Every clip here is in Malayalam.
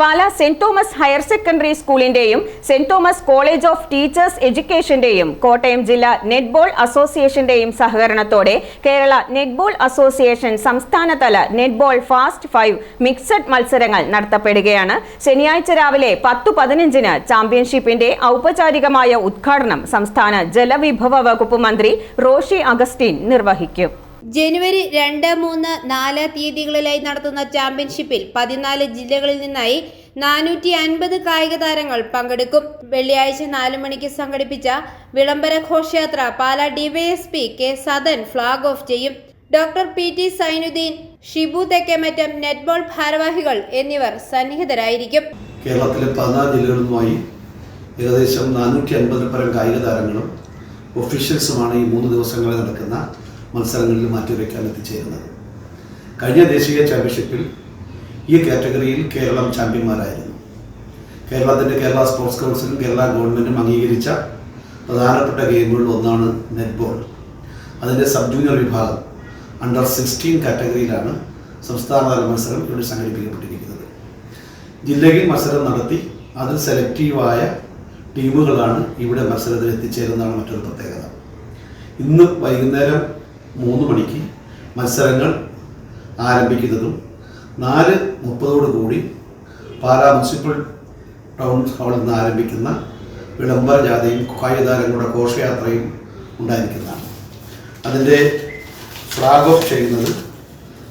പാല സെന്റ് തോമസ് ഹയർ സെക്കൻഡറി സ്കൂളിന്റെയും saint Thomas college of teachers എഡ്യൂക്കേഷന്റെയും കോട്ടയം ജില്ലാ നെറ്റ്ബോൾ അസോസിയേഷന്റെയും സഹകരണത്തോടെ കേരള നെറ്റ്ബോൾ അസോസിയേഷൻ സംസ്ഥാനതല നെറ്റ്ബോൾ ഫാസ്റ്റ് 5 മിക്സഡ് മത്സരങ്ങൾ നടത്തപ്പെടുകയാണ്. ശനിയാഴ്ച രാവിലെ 10:15 ചാമ്പ്യൻഷിപ്പിന്റെ ഔപചാരികമായ ഉദ്ഘാടനം സംസ്ഥാന ജലവിഭവ വകുപ്പ് മന്ത്രി റോഷി അഗസ്റ്റിൻ നിർവഹിക്കും. ജനുവരി 2, 3, 4 തീയതികളിലായി നടത്തുന്ന ചാമ്പ്യൻഷിപ്പിൽ 14 ജില്ലകളിൽ നിന്നായി 450 കായിക താരങ്ങൾ പങ്കെടുക്കും. വെള്ളിയാഴ്ച 4 മണിക്ക് സംഘടിപ്പിച്ച വിളംബര ഘോഷയാത്ര Pala DYSP K Sadan flag off ചെയ്യും. Doctor PT Sainuddin, Shibu Thekkemattam, netball ഭാരവാഹികൾ എന്നിവർ സന്നിഹിതരായിരിക്കും. കേരളത്തിലെ 14 ജില്ലകളുമായി ഏകദേശം 450 പരം കായിക താരങ്ങളും ഒഫീഷ്യൽസുമാണ് ഈ 3 ദിവസങ്ങളിൽ നടക്കുന്ന മത്സരങ്ങളിൽ മാറ്റിവെക്കാൻ എത്തിച്ചേരുന്നത്. കഴിഞ്ഞ ദേശീയ ചാമ്പ്യൻഷിപ്പിൽ ഈ കാറ്റഗറിയിൽ കേരളം ചാമ്പ്യന്മാരായിരുന്നു. കേരള സ്പോർട്സ് കൗൺസിലും കേരള ഗവൺമെൻറ്റും അംഗീകരിച്ച പ്രധാനപ്പെട്ട ഗെയിമുകളിൽ ഒന്നാണ് നെറ്റ്ബോൾ. അതിൻ്റെ സബ് ജൂനിയർ വിഭാഗം അണ്ടർ 16 കാറ്റഗറിയിലാണ് സംസ്ഥാനതല മത്സരം ഇവിടെ സംഘടിപ്പിക്കപ്പെട്ടിരിക്കുന്നത്. ജില്ലയിൽ മത്സരം നടത്തി അതിൽ സെലക്റ്റീവായ ടീമുകളാണ് ഇവിടെ മത്സരത്തിൽ എത്തിച്ചേരുന്നതാണ് മറ്റൊരു പ്രത്യേകത. ഇന്ന് വൈകുന്നേരം 3 മണിക്ക് മത്സരങ്ങൾ ആരംഭിക്കുന്നതും 4:30 പാല മുനിസിപ്പൽ ടൗൺ ഹാളിൽ നിന്ന് ആരംഭിക്കുന്ന വിളംബര ജാഥയും കായിക താരങ്ങളുടെ ഘോഷയാത്രയും ഉണ്ടായിരിക്കുന്നതാണ്. അതിൻ്റെ ഫ്ലാഗ് ഓഫ് ചെയ്യുന്നത്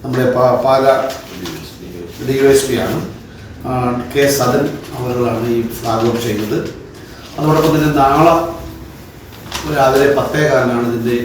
നമ്മുടെ പാല DYSP ആണ്, കെ സദൻ അവരുകളാണ് ഈ ഫ്ലാഗ് ഓഫ് ചെയ്യുന്നത്. അതോടൊപ്പം തന്നെ നാളെ രാവിലെ 10:15 ഇതിൻ്റെ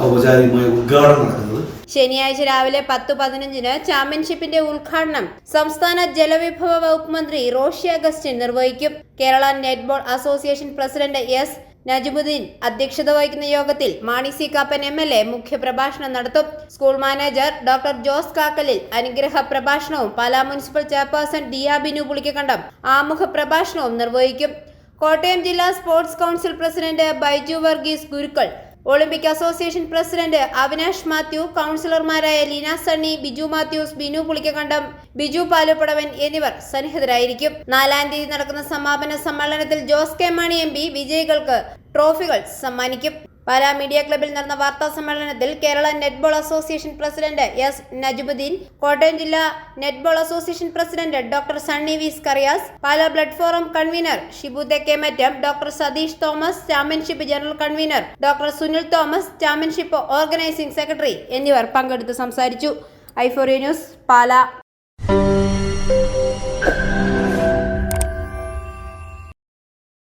ഔപചാരികമായ ഉദ്ഘാടനം നടക്കുന്നത്. ശനിയാഴ്ച രാവിലെ 10:15 ചാമ്പ്യൻഷിപ്പിന്റെ ഉദ്ഘാടനം സംസ്ഥാന ജലവിഭവ വകുപ്പ് മന്ത്രി റോഷി അഗസ്റ്റിൻ നിർവഹിക്കും. Kerala netball association president S. Najumudheen അധ്യക്ഷത വഹിക്കുന്ന യോഗത്തിൽ മാണി സി കാപ്പൻ MLA മുഖ്യപ്രഭാഷണം നടത്തും. School manager doctor Jose Kakkalil അനുഗ്രഹ പ്രഭാഷണവും Pala municipal chairperson DA Binu Pulikkakandam ആമുഖ പ്രഭാഷണവും നിർവഹിക്കും. കോട്ടയം ജില്ലാ sports council president Baiju Varghese Gurukkal, Olympic association president Avinash Mathew, കൗൺസിലർമാരായ ലീന സണ്ണി, ബിജു മാത്യൂസ്, ബിനു പുളിക്കക്കണ്ടം, ബിജു പാലുപടവൻ എന്നിവർ സന്നിഹിതരായിരിക്കും. 4-ാം തീയതി നടക്കുന്ന സമാപന സമ്മേളനത്തിൽ ജോസ് കെ മാണി MP വിജയികൾക്ക് ട്രോഫികൾ സമ്മാനിക്കും. പാലാ മീഡിയ ക്ലബ്ബിൽ നടന്ന വാർത്താ സമ്മേളനത്തിൽ Kerala netball association president S. Najumudheen, Kottayam ജില്ലാ netball association president doctor Sunny V Scarias, Pala blood forum convener Shibu Thekkemattam, doctor Satheesh Thomas, championship general convener doctor Sunil Thomas, championship organising secretary എന്നിവർ പങ്കെടുത്ത് സംസാരിച്ചു. i4A ന്യൂസ്, പാല.